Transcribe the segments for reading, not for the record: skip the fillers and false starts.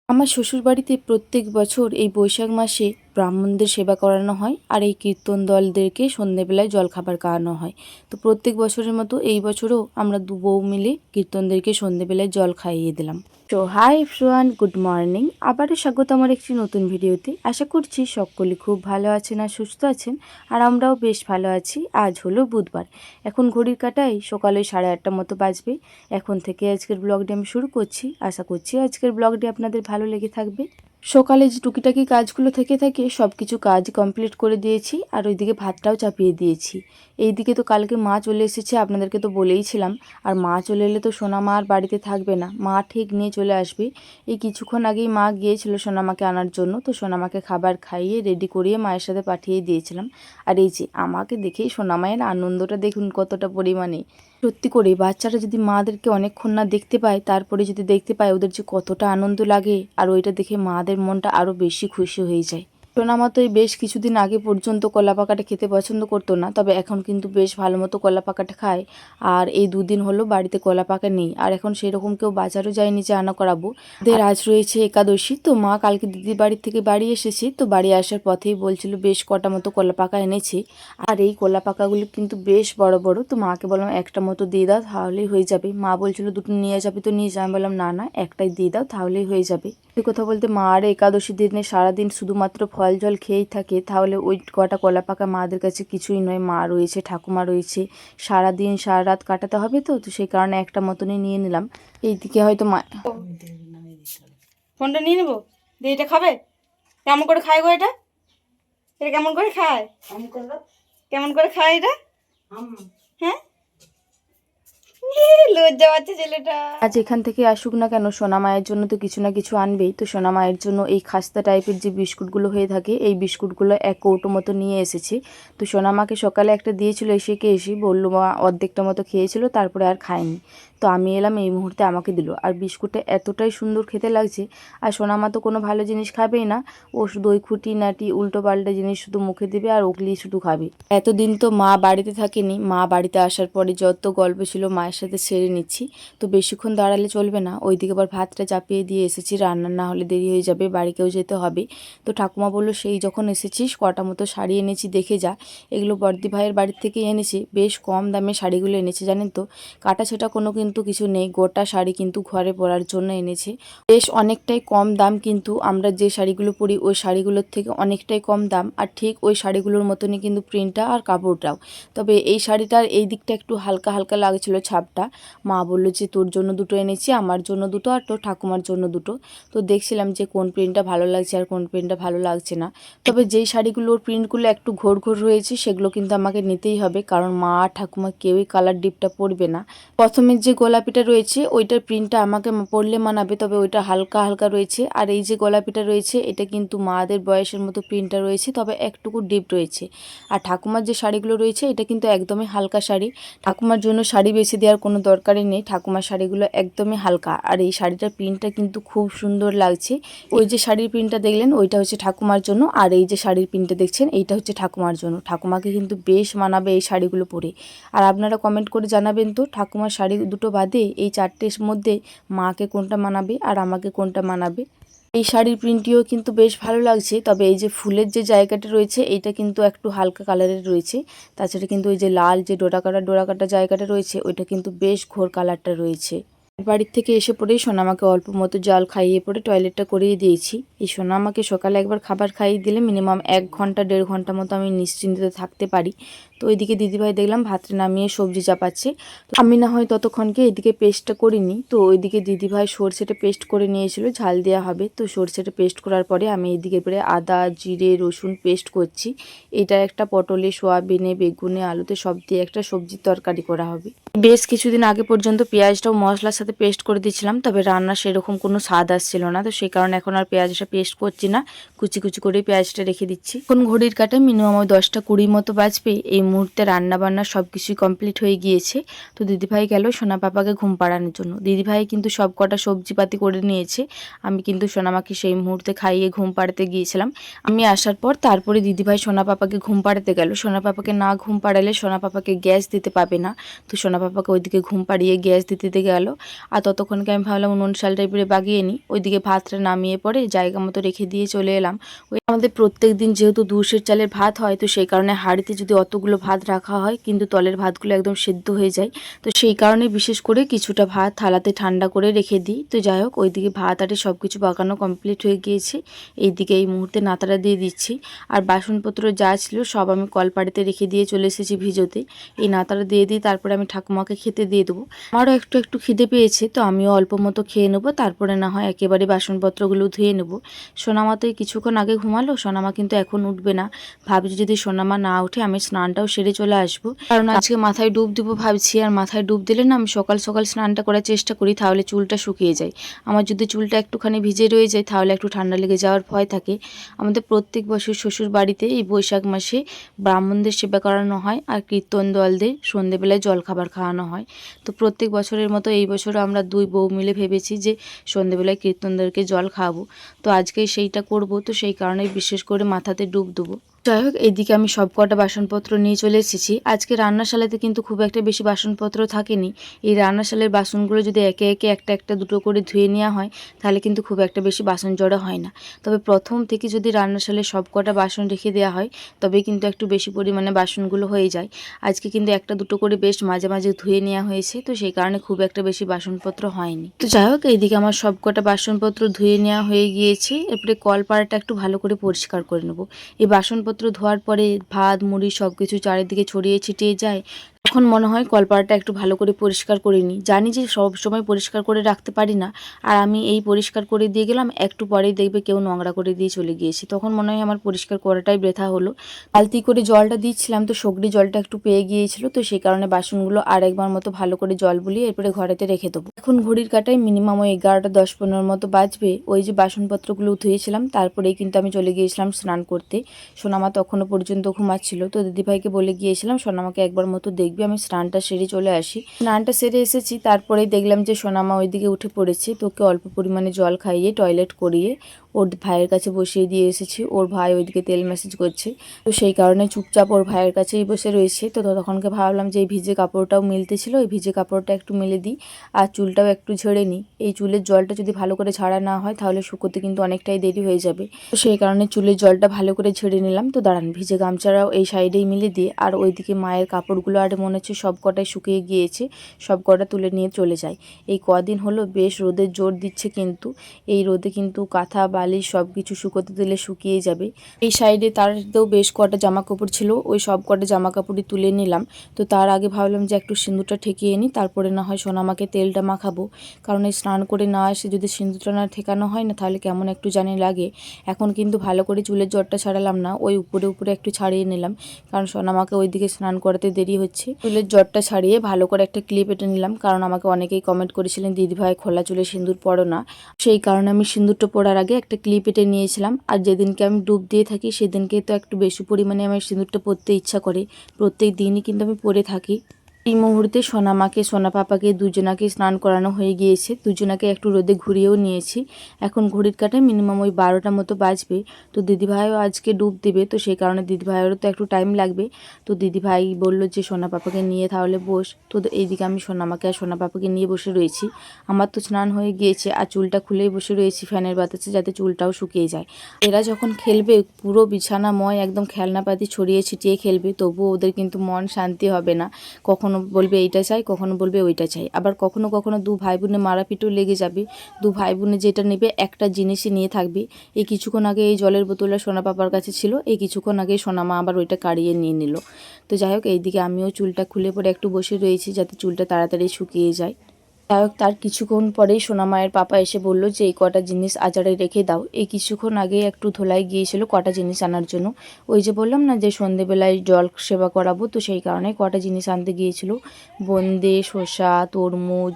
আমার শ্বশুরবাড়িতে প্রত্যেক বছর এই বৈশাখ মাসে ব্রাহ্মণদের সেবা করানো হয় আর এই কীর্তন দলদেরকে সন্ধ্যেবেলায় জলখাবার খাওয়ানো হয়। তো প্রত্যেক বছরের মতো এই বছরও আমরা দু বউ মিলে কীর্তনদেরকে সন্ধ্যেবেলায় জল খাইয়ে দিলাম। তো হাই এভরিওয়ান, গুড মর্নিং। আবারও স্বাগত আমার একটি নতুন ভিডিওতে। আশা করছি সকলে খুব ভালো আছেন আর সুস্থ আছেন, আর আমরাও বেশ ভালো আছি। আজ হলো বুধবার, এখন ঘড়ির কাঁটায় সকালে 8:30 মতো বাজবে। এখন থেকে আজকের ব্লগটি আমি শুরু করছি। আশা করছি আজকের ব্লগটি আপনাদের ভালো লেগে থাকবে। সকালে যে টুকিটাকি কাজগুলো থেকে থাকে সব কিছু কাজ কমপ্লিট করে দিয়েছি, আর ওইদিকে ভাতটাও চাপিয়ে দিয়েছি। এইদিকে তো কালকে মা চলে এসেছে, আপনাদেরকে তো বলেইছিলাম। আর মা চলে এলে তো সোনা মা আর বাড়িতে থাকবে না, মা ঠিক নিয়ে চলে আসবে। এই কিছুক্ষণ আগেই মা গিয়েছিল সোনামাকে আনার জন্য, তো সোনামাকে খাবার খাইয়ে রেডি করিয়ে মায়ের সাথে পাঠিয়ে দিয়েছিলাম। আর এই যে আমাকে দেখেই সোনামায়ের আনন্দটা দেখুন কতটা পরিমাণে। সত্যি করে বাচ্চারা যদি মাদেরকে অনেকক্ষণ না দেখতে পায়, তারপরে যদি দেখতে পায়, ওদের যে কতটা আনন্দ লাগে, আর ওইটা দেখে মাদের মনটা আরও বেশি খুশি হয়ে যায়। সোনামা তো এই বেশ কিছুদিন আগে পর্যন্ত কলা পাকাটা খেতে পছন্দ করতো না, তবে এখন কিন্তু বেশ ভালো মতো কলা পাকাটা খায়। আর এই দুদিন হলো বাড়িতে কলা পাকা নেই, আর এখন সেরকম কেউ বাজারও যায়নি যে আনা করাবো। আজ রয়েছে একাদশী, তো মা কালকে দিদির বাড়ির থেকে বাড়ি এসেছে, তো বাড়ি আসার পথেই বলছিল বেশ কটা মতো কলা পাকা এনেছে। আর এই কলা পাকাগুলো কিন্তু বেশ বড় বড়। তো মাকে বললাম একটা মতো দিয়ে দাও, তাহলেই হয়ে যাবে। মা বলছিল দুটো নিয়ে যাবে, তো নিয়ে যাবে। আমি বললাম না না, একটাই দিয়ে দাও, তাহলেই হয়ে যাবে। এই কথা বলতে মা আর একাদশী দিনে সারাদিন শুধুমাত্র ফল জল খেয়েই থাকে, তাহলে ওই কটা কলা পাকা মাদের কাছে কিছুই নয়। মা রয়েছে, ঠাকুমা রয়েছে, সারাদিন সারা রাত কাটাতে হবে, তো তো সেই কারণে একটা মতনই নিয়ে নিলাম। এইদিকে হয়তো মা ফোনটা নিয়ে নেবো, দিয়ে এটা খাবে। কেমন করে খায় গো এটা? এটা কেমন করে খায়? কেমন করে খায় এটা? হ্যাঁ, লজ্জা পাচ্ছে ছেলেটা। আজ এখান থেকে আসুক না কেন, সোনা মায়ের জন্য তো কিছু না কিছু আনবেই। তো সোনা মায়ের জন্য এই খাস্তা টাইপের যে বিস্কুটগুলো হয়ে থাকে, এই বিস্কুটগুলো এক কৌটো মতো নিয়ে এসেছি। তো সোনা মাকে সকালে একটা দিয়েছিল, এসে বললো মা অর্ধেকটা মতো খেয়েছিল, তারপরে আর খায়নি। তো আমি এলাম, এই মুহূর্তে আমাকে দিল। আর বিস্কুটটা এতটাই সুন্দর খেতে লাগছে। আর সোনা মা তো কোনো ভালো জিনিস খাবেই না, ও শুধু ওই খুঁটি নাটি উল্টো পাল্টা জিনিস শুধু মুখে দেবে আর ওগুলি শুধু খাবে। এতদিন তো মা বাড়িতে থাকেনি, মা বাড়িতে আসার পরে যত গল্প ছিল মায়ের সাথে সেরে নিচ্ছি। তো বেশিক্ষণ দাঁড়ালে চলবে না, ওইদিকে আবার ভাতটা চাপিয়ে দিয়ে এসেছি, রান্না না হলে দেরি হয়ে যাবে, বাড়িকেও যেতে হবে। তো ঠাকুমা বললো সেই যখন এসেছিস কটা মতো শাড়ি এনেছি দেখে যা। এগুলো বর্দি ভাইয়ের বাড়ির থেকে এনেছে, বেশ কম দামে শাড়িগুলো এনেছে জানেন তো। কাটা ছেটা কোনো কিন্তু কিছু নেই, গোটা শাড়ি কিন্তু ঘরে পরার জন্য এনেছে। বেশ অনেকটাই কম দাম, কিন্তু আমরা যে শাড়িগুলো পরি ওই শাড়িগুলোর থেকে অনেকটাই কম দাম। আর ঠিক ওই শাড়িগুলোর মতনই কিন্তু প্রিন্টটা আর কাপড়টাও। তবে এই শাড়িটার এই দিকটা একটু হালকা হালকা লাগছিল ছাপটা। মা বললো যে তোর জন্য দুটো এনেছি, আমার জন্য দুটো, আর তোর ঠাকুমার জন্য দুটো। তো দেখছিলাম যে কোন প্রিন্টটা ভালো লাগছে আর কোন প্রিন্টটা ভালো লাগছে না। তবে যেই শাড়িগুলোর প্রিন্টগুলো একটু ঘোর ঘোর রয়েছে সেগুলো কিন্তু আমাকে নিতেই হবে, কারণ মা আর ঠাকুমা কেউই কালার ডিপটা পরবে না। প্রথমের যে গোলাপিটা রয়েছে ওইটার প্রিন্টটা আমাকে পরলে মানাবে, তবে ওইটা হালকা হালকা রয়েছে। আর এই যে গোলাপিটা রয়েছে এটা কিন্তু মাদের বয়সের মতো প্রিন্টটা রয়েছে, তবে একটুকু ডিপ রয়েছে। আর ঠাকুমার যে শাড়িগুলো রয়েছে এটা কিন্তু একদমই হালকা শাড়ি। ঠাকুমার জন্য শাড়ি বেছে দেওয়ার কোনো দরকারই নেই, ঠাকুমার শাড়িগুলো একদমই হালকা। আর এই শাড়িটার প্রিন্টটা কিন্তু খুব সুন্দর লাগছে। ওই যে শাড়ির প্রিন্টটা দেখলেন ওইটা হচ্ছে ঠাকুমার জন্য, আর এই যে শাড়ির প্রিন্টটা দেখছেন এইটা হচ্ছে ঠাকুমার জন্য। ঠাকুমাকে কিন্তু বেশ মানাবে এই শাড়িগুলো পরে। আর আপনারা কমেন্ট করে জানাবেন তো ঠাকুমার শাড়ি দুটো বাদে এই চারটের মধ্যে মাকে কোনটা মানাবে আর আমাকে কোনটা মানাবে। এই শাড়ির প্রিন্টটিও কিন্তু বেশ ভালো লাগছে, তবে এই যে ফুলের যে জায়গাটা রয়েছে এইটা কিন্তু একটু হালকা কালারের রয়েছে। তাছাড়া কিন্তু ওই যে লাল যে ডোরাকাটা জায়গাটা রয়েছে ওইটা কিন্তু বেশ ঘোর কালারটা রয়েছে। বাড়ির থেকে এসে পড়েই সোনামাকে অল্প মতো জল খাইয়ে পরে টয়লেটটা করিয়ে দিয়েছি। এই সোনামাকে সকালে একবার খাবার খাইয়ে দিলে মিনিমাম 1 ঘন্টা 1.5 ঘন্টা মতো আমি নিশ্চিন্তে থাকতে পারি। তো ওইদিকে দিদিভাই দেখলাম ভাতটা নামিয়ে সবজি চাপাচ্ছে, তো আমি না হয় ততক্ষণকে এদিকে পেস্টটা করিনি। তো ওইদিকে দিদিভাই সরষেটা পেস্ট করে নিয়েছিল, ঝাল দেওয়া হবে। তো সরষেটা পেস্ট করার পরে আমি এদিকে পরে আদা জিরে রসুন পেস্ট করছি। এটা একটা পটলে সোয়াবিনে বেগুনে আলুতে সব দিয়ে একটা সবজির তরকারি করা হবে। বেশ কিছুদিন আগে পর্যন্ত পেঁয়াজটাও মশলার সাথে পেস্ট করে দিয়েছিলাম, তবে রান্না সেরকম কোনো স্বাদ আসছিল না। তো সেই কারণে এখন আর পেঁয়াজটা পেস্ট করছি না, কুচি কুচি করে পেঁয়াজটা রেখে দিচ্ছি। এখন ঘড়ির কাটায় মিনিমাম ওই 10টা 20 মতো বাজবে। এই মুহূর্তে রান্নাবান্না সব কিছুই কমপ্লিট হয়ে গিয়েছে। তো দিদিভাই গেল সোনা পাপাকে ঘুম পাড়ানোর জন্য। দিদিভাই কিন্তু সব কটা সবজিপাতি করে নিয়েছে। আমি কিন্তু সোনামাকে সেই মুহূর্তে খাইয়ে ঘুম পাড়াতে গিয়েছিলাম। আমি আসার পর তারপরে দিদিভাই সোনা পাপাকে ঘুম পাড়াতে গেল। সোনা পাপাকে না ঘুম পাড়ালে সোনা পাপাকে গ্যাস দিতে পাবে না। তো সোনা পাপাকে ওইদিকে ঘুম পাড়িয়ে গ্যাস দিতে গেল। আর ততক্ষণকে আমি ভাবলাম উনুন শালটা এবারে বাগিয়ে নিই। ওইদিকে ভাতটা নামিয়ে পরে জায়গা মতো রেখে দিয়ে চলে এলাম। ওই আমাদের প্রত্যেক দিন যেহেতু 2 সের চালের ভাত হয়, তো সেই কারণে হাঁড়িতে যদি অতগুলো ভাত রাখা হয় কিন্তু তলের ভাতগুলো একদম সেদ্ধ হয়ে যায়। তো সেই কারণে বিশেষ করে কিছুটা ভাত থালাতে ঠান্ডা করে রেখে দিই। তো যাই হোক, ওইদিকে ভাত আরে সব কিছু পাকানো কমপ্লিট হয়ে গিয়েছে। এইদিকে এই মুহূর্তে নাতাটা দিয়ে দিচ্ছি। আর বাসনপত্র যা ছিল সব আমি কলপাড়িতে রেখে দিয়ে চলে এসেছি ভিজোতে। এই নাতাটা দিয়ে দিই, তারপরে আমি ঠাকুমাকে খেতে দিয়ে দেবো। আমারও একটু একটু খিদে পেয়েছে, তো আমিও অল্প মতো খেয়ে নেবো, তারপরে না হয় একেবারে বাসনপত্রগুলো ধুয়ে নেবো। সোনামা তো কিছুক্ষণ আগে ঘুমালো, সোনামা কিন্তু এখন উঠবে না। ভাবছি যদি সোনামা না উঠে আমি স্নানটাও সেরে চলে আসবো, কারণ আজকে মাথায় ডুব দিব ভাবছি। আর মাথায় ডুব দিলে না আমি সকাল সকাল স্নানটা করার চেষ্টা করি, তাহলে চুলটা শুকিয়ে যায়। আমার যদি চুলটা একটুখানি ভিজে রয়ে যায় তাহলে একটু ঠান্ডা লেগে যাওয়ার ভয় থাকে। আমাদের প্রত্যেক বছর শ্বশুর বাড়িতে এই বৈশাখ মাসে ব্রাহ্মণদের সেবা করানো হয় আর কীর্তন দলদের সন্ধেবেলায় জলখাবার খাওয়ানো হয়। তো প্রত্যেক বছরের মতো এই বছরও আমরা 2 বউ মিলে ভেবেছি যে সন্ধেবেলায় কীর্তনদেরকে জল খাওয়াবো। তো আজকে সেইটা করব, তো সেই কারণেই বিশেষ করে মাথাতে ডুব দেবো। যাই হোক, এইদিকে আমি সব কটা বাসনপত্র নিয়ে চলে এসেছি। আজকে রান্নাশালাতে কিন্তু খুব একটা বেশি বাসনপত্র থাকেনি। এই রান্নাশালের বাসনগুলো যদি একে একে একটা একটা দুটো করে ধুয়ে নেওয়া হয় তাহলে কিন্তু খুব একটা বেশি বাসন জড়ো হয় না। তবে প্রথম থেকে যদি রান্নাশালে সব কটা বাসন রেখে দেওয়া হয় তবে কিন্তু একটু বেশি পরিমাণে বাসনগুলো হয়ে যায়। আজকে কিন্তু একটা দুটো করে বেশ মাঝে মাঝে ধুয়ে নেওয়া হয়েছে, তো সেই কারণে খুব একটা বেশি বাসনপত্র হয়নি। তো যাই হোক, এইদিকে আমার সব কটা বাসনপত্র ধুয়ে নেওয়া হয়ে গিয়েছে। এরপরে কলপাড়াটা একটু ভালো করে পরিষ্কার করে নেবো। এই বাসনপত্র ধোয়ার পরে ভাত মুড়ি সব কিছু চারিদিকে ছড়িয়ে ছিটিয়ে যায়, তখন মনে হয় কলপাড়াটা একটু ভালো করে পরিষ্কার করে নিই। জানি যে সব সময় পরিষ্কার করে রাখতে পারি না, আর আমি এই পরিষ্কার করে দিয়ে গেলাম, একটু পরেই দেখবে কেউ নোংরা করে দিয়ে চলে গিয়েছে, তখন মনে হয় আমার পরিষ্কার করাটাই বৃথা হলো। বালতি করে জলটা দিচ্ছিলাম, তো সগড়ি জলটা একটু পেয়ে গিয়েছিল, তো সেই কারণে বাসনগুলো আর একবার মতো ভালো করে জল বুলিয়ে এরপরে ঘরেতে রেখে দেবো। এখন ঘড়ির কাটায় মিনিমাম ওই 11টা 10-15 মতো বাজবে। ওই যে বাসনপত্রগুলো ধুয়েছিলাম তারপরেই কিন্তু আমি চলে গিয়েছিলাম স্নান করতে। সোনামা তখনও পর্যন্ত ঘুমাচ্ছিল, তো দিদিভাইকে বলে গিয়েছিলাম সোনামাকে একবার মতো দেখবি, আমি স্নানটা সেরে চলে আসি। স্নানটা সেরে এসেছি, তারপরেই দেখলাম যে সোনামা ওইদিকে উঠে পড়েছে। তোকে অল্প পরিমাণে জল খাইয়ে টয়লেট করিয়ে ওর ভাইয়ের কাছে বসিয়ে দিয়ে এসেছি। ওর ভাই ওইদিকে তেল ম্যাসেজ করছে, তো সেই কারণে চুপচাপ ওর ভাইয়ের কাছেই বসে রয়েছে। তো তখনকে ভাবলাম যে এই ভিজে কাপড়টাও মিলতে ছিল, এই ভিজে কাপড়টা একটু মেলে দিই আর চুলটাও একটু ঝেড়ে নিই। এই চুলের জলটা যদি ভালো করে ঝাড়া না হয় তাহলে শুকোতে কিন্তু অনেকটাই দেরি হয়ে যাবে, তো সেই কারণে চুলের জলটা ভালো করে ঝেড়ে নিলাম। তো দাঁড়ান, ভিজে গামছাটাও এই সাইডেই মিলে দিয়ে আর ওইদিকে মায়ের কাপড়গুলো আর মনে হচ্ছে সব কটাই শুকিয়ে গিয়েছে, সব কটা তুলে নিয়ে চলে যায়। এই কদিন হলো বেশ রোদের জোর দিচ্ছে, কিন্তু এই রোদে কিন্তু কাঁথা বালিশ সব কিছু শুকোতে দিলে শুকিয়ে যাবে। এই সাইডে তারতেও বেশ কটা জামা কাপড় ছিল, ওই সব কটা জামা কাপড়ই তুলে নিলাম। তো তার আগে ভাবলাম যে একটু সিঁদুরটা ঠেকিয়ে নিই, তারপরে না হয় সোনামাকে তেলটা মাখাবো, কারণ এই স্নান করে না এসে যদি সিঁদুরটা না ঠেকানো হয় না তাহলে কেমন একটু জানি লাগে। এখন কিন্তু ভালো করে চুলের জটটা ছাড়ালাম না, ওই উপরে উপরে একটু ছাড়িয়ে নিলাম, কারণ সোনামাকে ওইদিকে স্নান করাতে দেরি হচ্ছে। চুলের জটটা ছাড়িয়ে ভালো করে একটা ক্লিপ এঁটে নিলাম, কারণ আমাকে অনেকেই কমেন্ট করেছিলেন দিদিভাই খোলা চুলে সিঁদুর পরো না, সেই কারণে আমি সিঁদুরটা পরার আগে একটা ক্লিপ এঁটে নিয়েছিলাম। আর যেদিনকে আমি ডুব দিয়ে থাকি সেদিনকে তো একটু বেশি পরিমাণে আমার সিঁদুরটা পরতে ইচ্ছা করে, প্রত্যেক দিনই কিন্তু আমি পরে থাকি। এই মুহূর্তে সোনামাকে সোনা পাপাকে দুজনাকে স্নান করানো হয়ে গিয়েছে, দুজনাকে একটু রোদে ঘুরিয়েও নিয়েছি। এখন ঘড়ির কাটায় মিনিমাম ওই 12টা মতো বাজবে। তো দিদিভাইও আজকে ডুব দিবে, তো সেই কারণে দিদিভাইয়েরও তো একটু টাইম লাগবে। তো দিদিভাই বলল যে সোনা পাপাকে নিয়ে তাহলে বস। তো এইদিকে আমি সোনামাকে আর সোনা পাপাকে নিয়ে বসে রয়েছি। আমার তো স্নান হয়ে গিয়েছে আর চুলটা খুলেই বসে রয়েছি ফ্যানের বাতাসে, যাতে চুলটাও শুকিয়ে যায়। এরা যখন খেলবে পুরো বিছানাময় একদম খেলনাপাতি ছড়িয়ে ছিটিয়ে খেলবে, তবুও ওদের কিন্তু মন শান্তি হবে না। কখনো বলবে এইটা চাই, কখনো বলবে ওইটা চাই, আবার কখনো কখনো 2 ভাই বোনে মারাপিটও লেগে যাবে। 2 ভাই বোনে যেটা নেবে একটা জিনিসই নিয়ে থাকবে। এই কিছুক্ষণ আগে এই জলের বোতলটা সোনা পাপার কাছে ছিল, এই কিছুক্ষণ আগে সোনামা আবার ওইটা কাড়িয়ে নিয়ে নিল। তো যাই হোক, এইদিকে আমিও চুলটা খুলে পরে একটু বসে রয়েছি যাতে চুলটা তাড়াতাড়ি শুকিয়ে যায়। যাই হোক, তার কিছুক্ষণ পরেই সোনামায়ের পাপা এসে বলল যে এই কটা জিনিস আজারে রেখে দাও। এই কিছুক্ষণ আগে একটু ধোলাই গিয়েছিল কটা জিনিস আনার জন্য। ওই যে বললাম না যে সন্ধেবেলায় জল সেবা করাবো, তো সেই কারণে কটা জিনিস আনতে গিয়েছিল। বোঁদে, শসা, তরমুজ,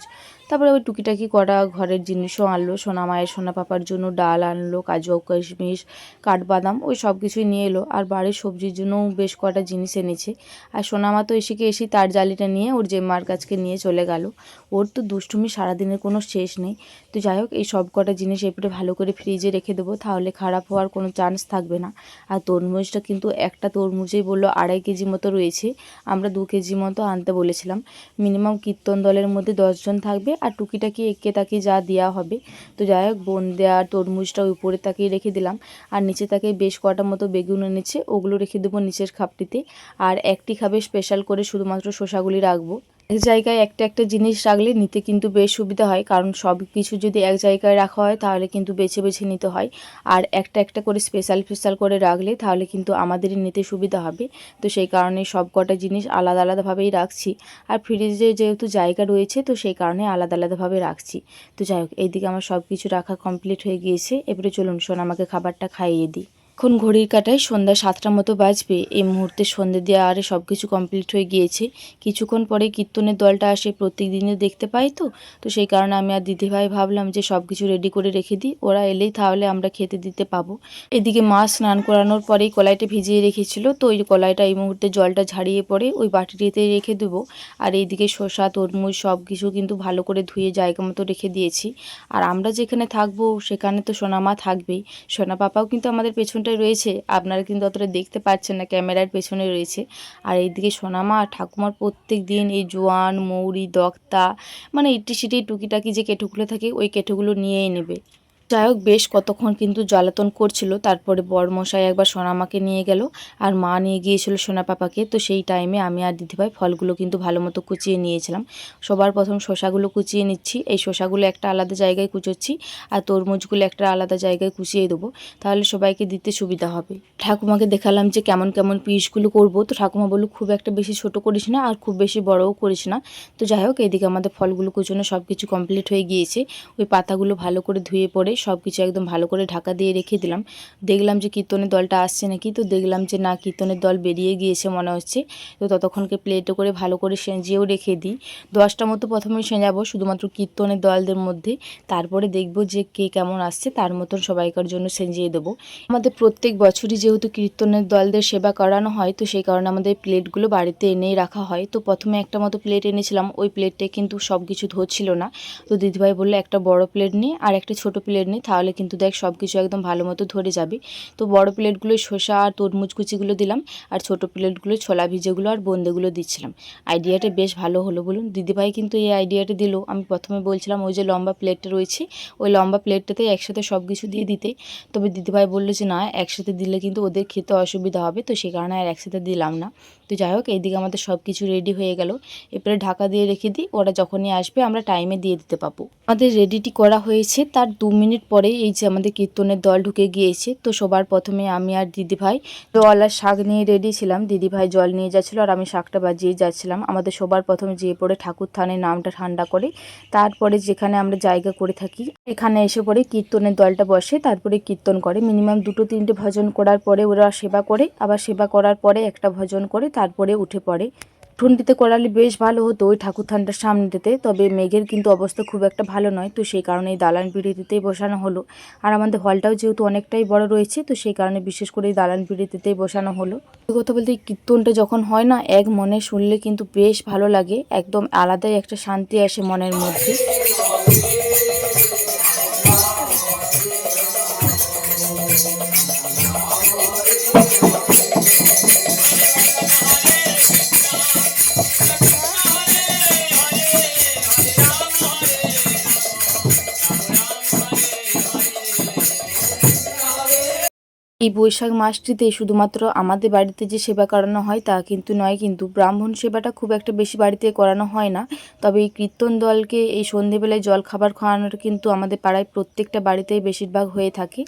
তারপরে ওই টুকিটাকি করা ঘরের জিনিসও আনলো, সোনা মায়ের সোনা পাপার জন্য ডাল আনলো, কাজু কিশমিশ কাঠবাদাম ওই সব কিছুই নিয়ে এলো। আর বাড়ির সবজির জন্যও বেশ কটা জিনিস এনেছে। আর সোনামা তো এসে তার জালিটা নিয়ে ওর জেম্মার কাছকে নিয়ে চলে গেল। ওর তো দুষ্টুমি সারাদিনের কোনো শেষ নেই। তো যাই হোক, এই সব কটা জিনিস এরপরে ভালো করে ফ্রিজে রেখে দেবো, তাহলে খারাপ হওয়ার কোনো চান্স থাকবে না। আর তরমুজটা কিন্তু একটা তরমুজেই বললো 2.5 কেজি মতো রয়েছে, আমরা 2 কেজি মতো আনতে বলেছিলাম। মিনিমাম কীর্তন দলের মধ্যে 10 জন থাকবে, আর টুকিটাকি একে তাকে যা দেওয়া হবে। তো যাই হোক, বোন দেওয়া তরমুজটা উপরে তাকিয়ে রেখে দিলাম, আর নিচে তাকে বেশ কটা মতো বেগুন এনেছে, ওগুলো রেখে দেবো নিচের খাপটিতে। আর একটি খাবে স্পেশাল করে শুধুমাত্র শসাগুলি রাখবো। এক জায়গায় একটা জিনিস রাখলে নিতে কিন্তু বেশ সুবিধা হয়, কারণ সব কিছু যদি এক জায়গায় রাখা হয় তাহলে কিন্তু বেছে বেছে নিতে হয়। আর একটা করে স্পেশাল করে রাখলে তাহলে কিন্তু আমাদেরই নিতে সুবিধা হবে। তো সেই কারণে সব কটা জিনিস আলাদাভাবেই রাখছি। আর ফ্রিজে যেহেতু জায়গা রয়েছে, তো সেই কারণে আলাদাভাবে রাখছি। তো যাই হোক, এইদিকে আমার সব কিছু রাখা কমপ্লিট হয়ে গিয়েছে। এবারে চলুন আমাকে খাবারটা খাইয়ে দিই। এখন ঘড়ির কাঁটায় সন্ধ্যা 7টার মতো বাজবে। এই মুহূর্তে সন্ধ্যে দেওয়া আর সব কিছু কমপ্লিট হয়ে গিয়েছে। কিছুক্ষণ পরে কীর্তনের দলটা আসে, প্রত্যেক দিনে দেখতে পাই তো সেই কারণে আমি আর দিদিভাই ভাবলাম যে সব কিছু রেডি করে রেখে দিই, ওরা এলেই তাহলে আমরা খেতে দিতে পাবো। এদিকে মা স্নান করানোর পরেই কলাইটা ভিজিয়ে রেখেছিল, তো ওই কলাইটা এই মুহূর্তে জলটা ঝাড়িয়ে পরে ওই বাটিটিতেই রেখে দেবো। আর এইদিকে শসা তরমুজ সব কিছু কিন্তু ভালো করে ধুয়ে জায়গা মতো রেখে দিয়েছি। আর আমরা যেখানে থাকবো সেখানে তো সোনামা থাকবেই, সোনা পাপাও কিন্তু আমাদের পেছনটায় রয়েছে, আপনারা কিন্তু অতটা দেখতে পাচ্ছেন না, ক্যামেরার পেছনে রয়েছে। আর এইদিকে সোনামা আর ঠাকুমার প্রত্যেক দিন এই জোয়ান মৌরি দক্তা মানে ইটি সিটি টুকিটাকি যে কেঠোগুলো থাকে ওই কেঠোগুলো নিয়েই নেবে। যাই হোক, বেশ কতক্ষণ কিন্তু জ্বালাতন করছিল। তারপরে বড়মশাই একবার সোনামাকে নিয়ে গেল, আর মা নিয়ে গিয়েছিল সোনা পাপাকে। তো সেই টাইমে আমি আর দিদিভাই ফলগুলো কিন্তু ভালো মতো কুচিয়ে নিয়েছিলাম। সবার প্রথম শসাগুলো কুচিয়ে নিচ্ছি, এই শসাগুলো একটা আলাদা জায়গায় কুচোচ্ছি, আর তরমুজগুলো একটা আলাদা জায়গায় কুচিয়ে দেবো, তাহলে সবাইকে দিতে সুবিধা হবে। ঠাকুমাকে দেখালাম যে কেমন কেমন পিসগুলো করব, তো ঠাকুমা বলল খুব একটা বেশি ছোট করিস না আর খুব বেশি বড়ও করিস না। তো যাই হোক, এদিকে আমাদের ফলগুলো কুচোনো সব কিছু কমপ্লিট হয়ে গিয়েছে। ওই পাতাগুলো ভালো করে ধুয়ে পড়ে সব কিছু একদম ভালো করে ঢাকা দিয়ে রেখে দিলাম। দেখলাম যে কীর্তনের দলটা আসছে নাকি, তো দেখলাম যে না, কীর্তনের দল বেরিয়ে গিয়েছে মনে হচ্ছে। তো ততক্ষণকে প্লেটে করে ভালো করে সেঁজিয়েও রেখে দিই। 10টা মতো প্রথমে সেঁজাবো শুধুমাত্র কীর্তনের দলদের মধ্যে, তারপরে দেখব যে কে কেমন আসছে তার মতন সবাইকার জন্য সেঁজিয়ে দেবো। আমাদের প্রত্যেক বছরই যেহেতু কীর্তনের দলদের সেবা করানো হয়, তো সেই কারণে আমাদের প্লেটগুলো বাড়িতে এনেই রাখা হয়। তো প্রথমে একটা মতো প্লেট এনেছিলাম, ওই প্লেটে কিন্তু সব কিছু ধরছিল না। তো দিদিভাই বললো একটা বড় প্লেট নিয়ে আর একটা ছোট প্লেট নিয়ে, তাহলে কিন্তু দেখ সব কিছু একদম ভালো মতো ধরে যাবে। তো বড় প্লেটগুলো শসা আর তরমুজ কুচিগুলো দিলাম, আর ছোট প্লেটগুলো ছোলা ভিজেগুলো আর বোঁদেগুলো দিচ্ছিলাম। আইডিয়াটা বেশ ভালো হলো বলুন। দিদিভাই কিন্তু এই আইডিয়াটা দিল। আমি প্রথমে বলছিলাম ওই যে লম্বা প্লেটটা রয়েছে, ওই লম্বা প্লেটটাতেই একসাথে সব কিছু দিয়ে দিতে, তবে দিদিভাই বললো যে না, একসাথে দিলে কিন্তু ওদের খেতে অসুবিধা হবে, তো সেই কারণে আর একসাথে দিলাম না। তো যাই হোক, এইদিকে আমাদের সব কিছু রেডি হয়ে গেল। এরপরে ঢাকা দিয়ে রেখে দিই, ওরা যখনই আসবে আমরা টাইমে দিয়ে দিতে পাবো। আমাদের রেডিটি করা হয়েছে, তার 2 মিনিট পরেই এই যে আমাদের কীর্তনের দল ঢুকে গিয়েছে। তো সবার প্রথমে আমি আর দিদিভাই জল আর শাক নিয়ে রেডি ছিলাম, দিদিভাই জল নিয়ে যাচ্ছিলো আর আমি শাকটা বাজিয়ে যাচ্ছিলাম। আমাদের সবার প্রথমে যেয়ে পড়ে ঠাকুর থানের নামটা ঠান্ডা করে, তারপরে যেখানে আমরা জায়গা করে থাকি এখানে এসে পড়ে কীর্তনের দলটা বসে, তারপরে কীর্তন করে। মিনিমাম 2-3টে ভজন করার পরে ওরা সেবা করে, আবার সেবা করার পরে একটা ভজন করে তারপরে উঠে পড়ে। উঠোনটিতে করালে বেশ ভালো হতো ওই ঠাকুর থানটার সামনেতে, তবে মেঘের কিন্তু অবস্থা খুব একটা ভালো নয়, তো সেই কারণে এই দালান পিঁড়িতেই বসানো হলো। আর আমাদের হলটাও যেহেতু অনেকটাই বড় রয়েছে, তো সেই কারণে বিশেষ করে এই দালান পিঁড়িতেই বসানো হলো। কথা বলতে এই কীর্তনটা যখন হয় না, এক মনে শুনলে কিন্তু বেশ ভালো লাগে, একদম আলাদাই একটা শান্তি আসে মনের মধ্যে। এই বৈশাখ মাসটিতে শুধুমাত্র আমাদের বাড়িতে যে সেবা করানো হয় তা কিন্তু নয়, কিন্তু ব্রাহ্মণ সেবাটা খুব একটা বেশি বাড়িতে করানো হয় না। তবে এই কীর্তন দলকে এই সন্ধেবেলায় জল খাবার খাওয়ানোটা কিন্তু আমাদের পাড়ায় প্রত্যেকটা বাড়িতেই বেশিরভাগ হয়ে থাকে।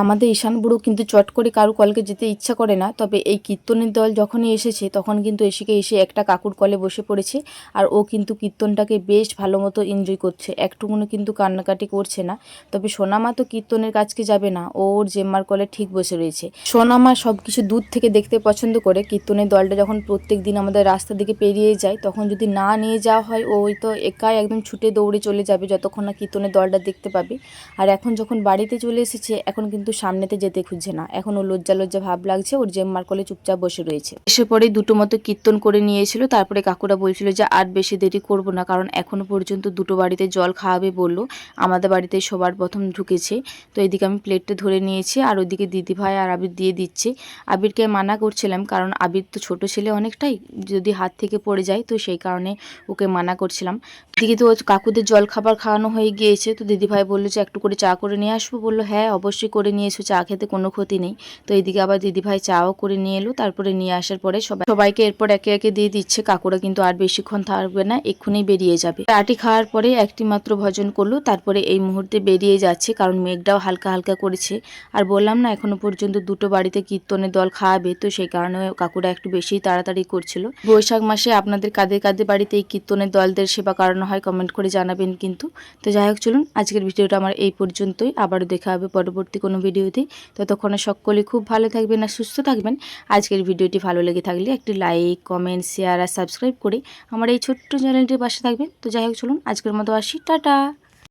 আমাদের ঈশান বুড়ো কিন্তু চট করে কারু কলকে যেতে ইচ্ছা করে না, তবে এই কীর্তনের দল যখনই এসেছে তখন কিন্তু এসে একটা কাকুর কলে বসে পড়েছে। আর ও কিন্তু কীর্তনটাকে বেশ ভালো মতো এনজয় করছে, একটুকুনো কিন্তু কান্নাকাটি করছে না। তবে সোনামা তো কীর্তনের কাজকে যাবে না, ও ওর জেম্মার কলে ঠিক বসে রয়েছে। সোনামা সব কিছু দূর থেকে দেখতে পছন্দ করে। কীর্তনের দলটা যখন প্রত্যেক দিন আমাদের রাস্তা দিকে পেরিয়ে যায়, তখন যদি না নিয়ে যাওয়া হয় ওই তো একাই একদম ছুটে দৌড়ে চলে যাবে যতক্ষণ না কীর্তনের দলটা দেখতে পাবে। আর এখন যখন বাড়িতে চলে এসেছে, এখন কিন্তু সামনেতে যেতে খুঁজছে না, এখন ও লজ্জা লজ্জা ভাব লাগছে, ওর জেম্মার কলে চুপচাপ বসে রয়েছে। এসে পরে দুটো মতো কীর্তন করে নিয়েছিল, তারপরে কাকুরা বলছিল যে আর বেশি দেরি করব না, কারণ এখনো পর্যন্ত দুটো বাড়িতে জল খাওয়াবে বললো। আমাদের বাড়িতে সবার প্রথম ঢুকেছে। তো এদিকে আমি প্লেটটা ধরে নিয়েছি, আর ওইদিকে দিদিভাই আর আবির দিয়ে দিচ্ছে। আবিরকে মানা করছিলাম, কারণ আবির তো ছোট ছেলে অনেকটাই, যদি হাত থেকে পড়ে যায়, তো সেই কারণে ওকে মানা করছিলাম। এদিকে তো কাকুদের জল খাবার খাওয়ানো হয়ে গিয়েছে, তো দিদিভাই বললো যে একটু করে চা করে নিয়ে আসবো। বললো হ্যাঁ অবশ্যই করে নিয়ে এসো, চা খেতে কোনো ক্ষতি নেই। তো এইদিকে আবার দিদিভাই চাও করে নিয়ে এলো, তারপরে নিয়ে আসার পরে সবাইকে এরপর একে একে দিয়ে দিচ্ছে। কাকুরা কিন্তু আর বেশিক্ষণ থাকবে না, এক্ষুনি বেরিয়ে যাবে। চাটি খাওয়ার পরে একটি মাত্র ভজন করলো, তারপরে এই মুহূর্তে বেরিয়ে যাচ্ছে, কারণ মেঘটাও হালকা হালকা করেছে। আর বললাম না এখনো পর্যন্ত দুটো বাড়িতে কীর্তনের দল খাওয়াবে, তো সেই কারণে কাকুরা একটু বেশি তাড়াতাড়ি করছিল। বৈশাখ মাসে আপনাদের কাদের কাদের বাড়িতে এই কীর্তনের দলদের সেবা করানো হয় কমেন্ট করে জানাবেন কিন্তু। তো যাই হোক, চলুন আজকের ভিডিওটা আমার এই পর্যন্তই, আবারও দেখা হবে পরবর্তী কোনো ভিডিওতে। ততক্ষণে সকলে খুব ভালো থাকবেন আর সুস্থ থাকবেন। আজকের ভিডিওটি ভালো লেগে থাকলে একটি লাইক, কমেন্ট, শেয়ার আর সাবস্ক্রাইব করে আমার এই ছোট্ট চ্যানেলটির পাশে থাকবেন। তো যাই হোক, চলুন আজকের মতো আসি, টাটা।